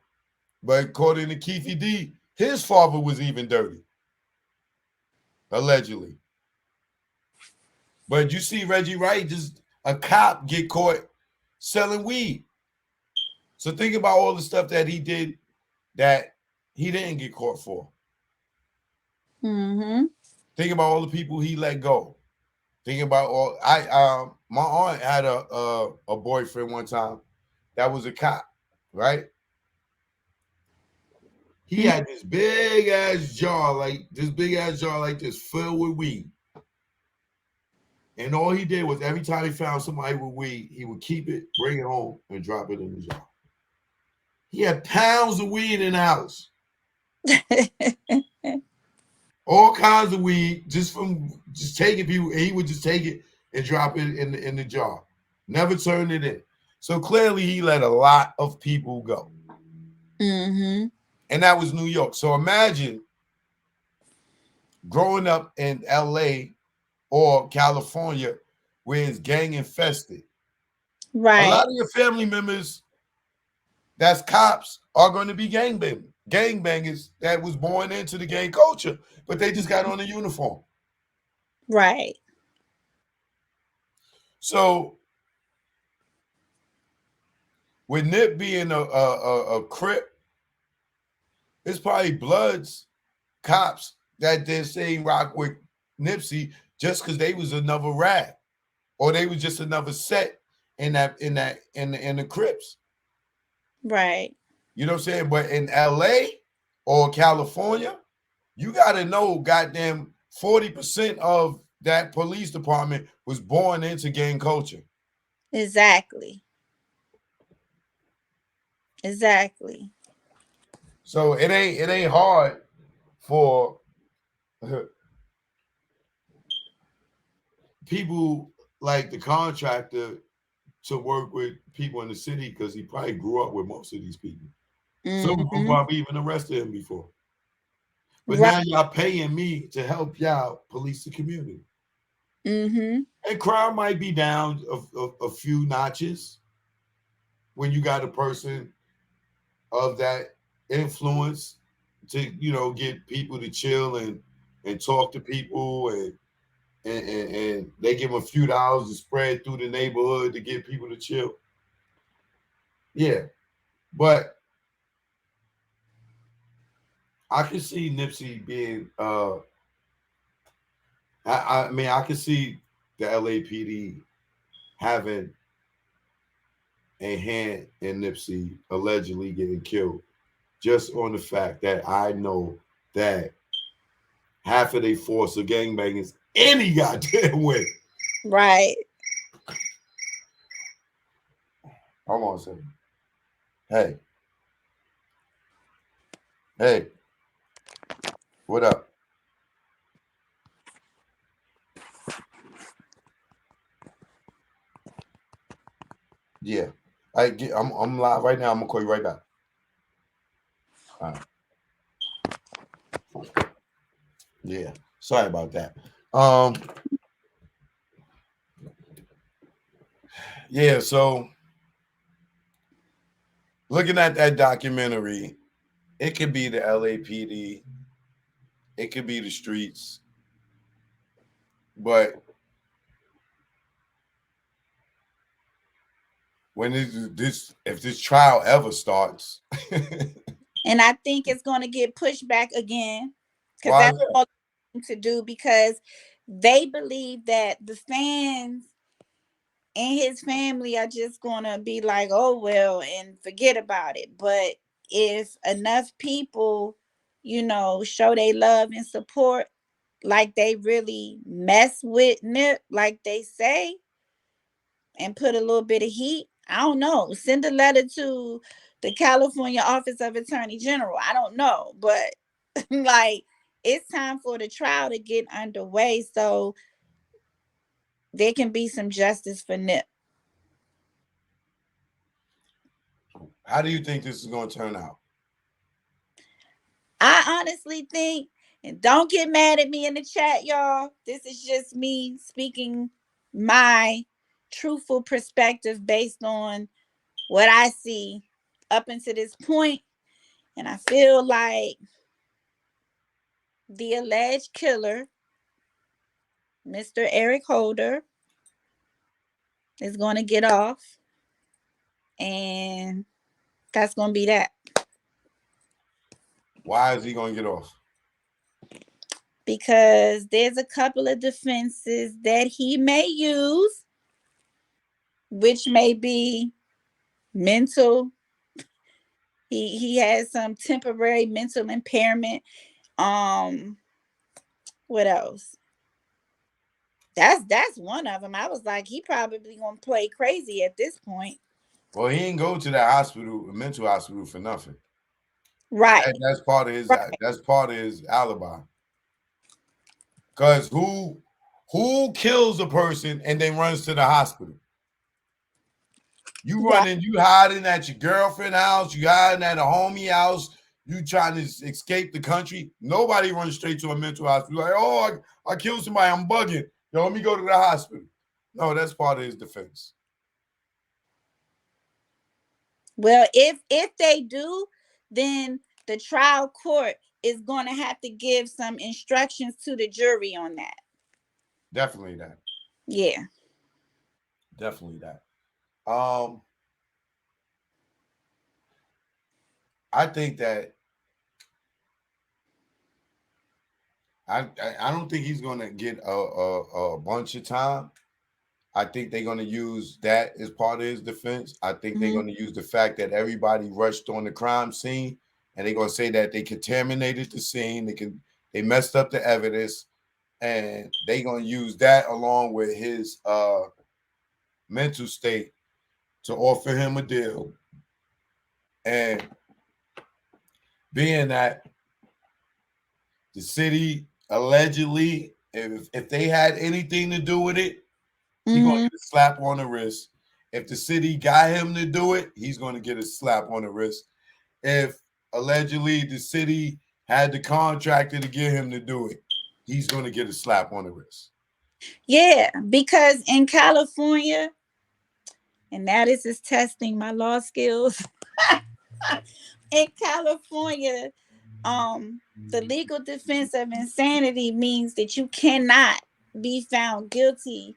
But according to Keefy D, his father was even dirty. Allegedly. But you see Reggie Wright, just a cop, get caught selling weed. So think about all the stuff that he did that he didn't get caught for. Think about all the people he let go. Think about all my aunt had a boyfriend one time that was a cop, right? He had this big ass jar, like this, filled with weed. And all he did was every time he found somebody with weed, he would keep it, bring it home, and drop it in the jar. He had pounds of weed in the house. All kinds of weed, just taking people, and he would just take it and drop it in the jar. Never turned it in. So clearly he let a lot of people go. Mm-hmm. And that was New York. So imagine growing up in LA or California where it's gang infested. Right. A lot of your family members that's cops are going to be gangbangers that was born into the gang culture, but they just got on a uniform. Right. So with Nip being a Crip, it's probably Bloods, cops that they're saying rock with Nipsey just because they was another rap, or they was just another set in the Crips. Right. You know what I'm saying? But in LA or California, you gotta know goddamn 40% of that police department was born into gang culture. Exactly. Exactly. So it ain't hard for people like the Contractor to work with people in the city because he probably grew up with most of these people. Some of them probably even arrested him before. But Right. now y'all paying me to help y'all police the community. Mm-hmm. And crime might be down a few notches when you got a person of that influence to, get people to chill and talk to people, and they give them a few dollars to spread through the neighborhood to get people to chill. Yeah. But I can see Nipsey being I mean, I can see the LAPD having a hand in Nipsey allegedly getting killed just on the fact that I know that half of their force of gangbangers any goddamn way. Right. Hold on a second. Hey, what up? Yeah, I'm live right now. I'm gonna call you right back. All right. Yeah, sorry about that. Yeah, so looking at that documentary, it could be the LAPD, it could be the streets, but when if this trial ever starts, And I think it's going to get pushed back again because why is that's that? all to do, because they believe that the fans and his family are just going to be like, oh, well, and forget about it. But if enough people, show they love and support, like they really mess with Nip, like they say, and put a little bit of heat, I don't know. Send a letter to the California Office of Attorney General. I don't know, but like it's time for the trial to get underway so there can be some justice for Nip. How do you think this is going to turn out? I honestly think, and don't get mad at me in the chat, y'all. This is just me speaking my truthful perspective based on what I see up until this point. And I feel like the alleged killer, Mr. Eric Holder, is going to get off. And that's going to be that. Why is he going to get off? Because there's a couple of defenses that he may use, which may be mental He has some temporary mental impairment. What else? That's one of them. I was like, he probably gonna play crazy at this point. Well, he ain't go to that hospital, mental hospital, for nothing. Right. That's part of his. Right. That's part of his alibi. Because who kills a person and then runs to the hospital? You Right. running, you hiding at your girlfriend's house, you hiding at a homie house, you trying to escape the country. Nobody runs straight to a mental hospital. Like, oh, I killed somebody, I'm bugging. Yo, let me go to the hospital. No, that's part of his defense. Well, if they do, then the trial court is going to have to give some instructions to the jury on that. Definitely that. Yeah. Definitely that. I think that I don't think he's gonna get a bunch of time. I think they're gonna use that as part of his defense. I think they're gonna use the fact that everybody rushed on the crime scene, and they're gonna say that they contaminated the scene, they messed up the evidence, and they're gonna use that along with his mental state to offer him a deal. And being that the city allegedly, if they had anything to do with it, he's gonna get a slap on the wrist. If the city got him to do it, he's gonna get a slap on the wrist. If allegedly the city had the contractor to get him to do it, he's gonna get a slap on the wrist. Yeah, because in California, and now this is testing my law skills. In California, the legal defense of insanity means that you cannot be found guilty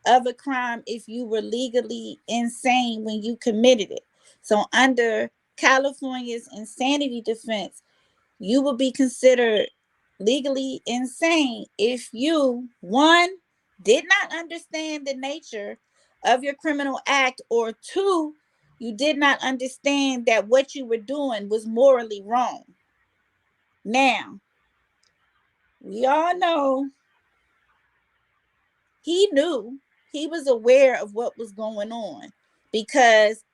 of a crime if you were legally insane when you committed it. So under California's insanity defense, you will be considered legally insane if you, one, did not understand the nature of your criminal act, or two, you did not understand that what you were doing was morally wrong. Now, we all know he knew, he was aware of what was going on, because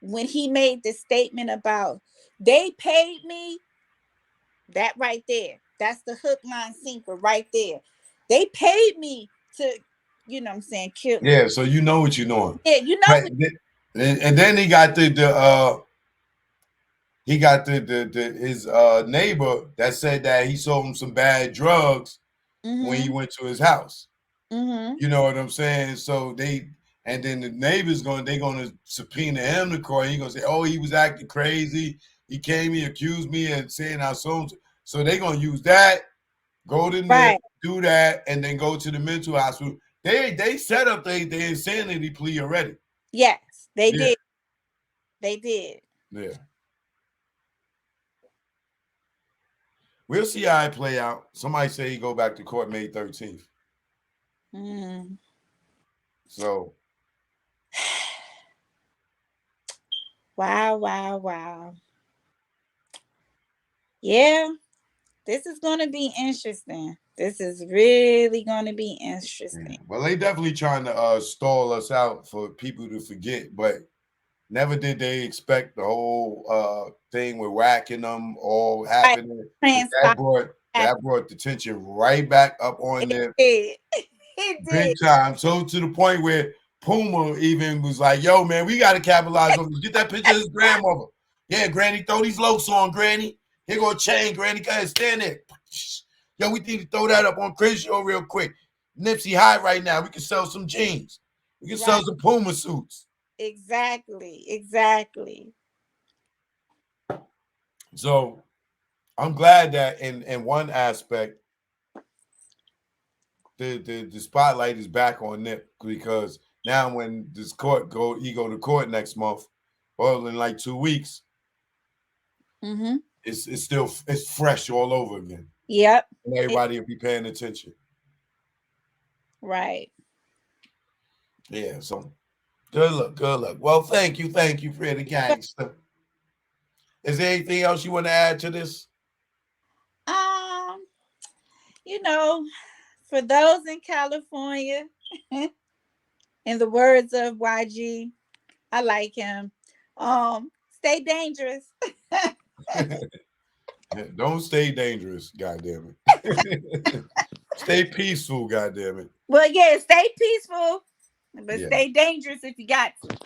when he made the statement about they paid me, that right there, that's the hook, line, sinker right there. They paid me to, you know what I'm saying, kill. Yeah, so you know what you're doing. Yeah, you know. But, and then he got his neighbor that said that he sold him some bad drugs when he went to his house. You know what I'm saying? So and then the neighbor's they're gonna subpoena him to court. He's gonna say, oh, he was acting crazy. He came, he accused me of saying I sold him. So they're gonna use that, go to Nip, do that, and then go to the mental hospital. They set up the insanity plea already. Yes, they did. They did. Yeah. We'll see how it play out. Somebody say he go back to court May 13th. So. Wow. Yeah, this is going to be interesting. This is really going to be interesting. Yeah. Well, they definitely trying to stall us out for people to forget, but never did they expect the whole thing with whacking them all happening. That brought the tension right back up on there. It Big time. So to the point where Puma even was like, yo, man, we got to capitalize on this. Get that picture of his grandmother. Yeah, Granny, throw these lokes on, Granny. Here go a chain, Granny. Go ahead, stand there. Yo, we need to throw that up on Crazy Show real quick. Nipsey high right now. We can sell some jeans. We can sell some Puma suits. Exactly. So I'm glad that in one aspect, the spotlight is back on Nip, because now when this he go to court next month, well, in like 2 weeks, it's fresh all over again. Yep. And everybody will be paying attention. Right. Yeah, so good luck. Well, thank you for the gangster. Is there anything else you want to add to this? You know, for those in California, in the words of YG, I like him. Stay dangerous. Don't stay dangerous, goddamn it. Stay peaceful, goddamn it. Well, yeah, stay peaceful, but Yeah. stay dangerous if you got to.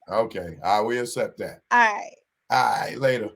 Okay, we accept that. All right. All right, later.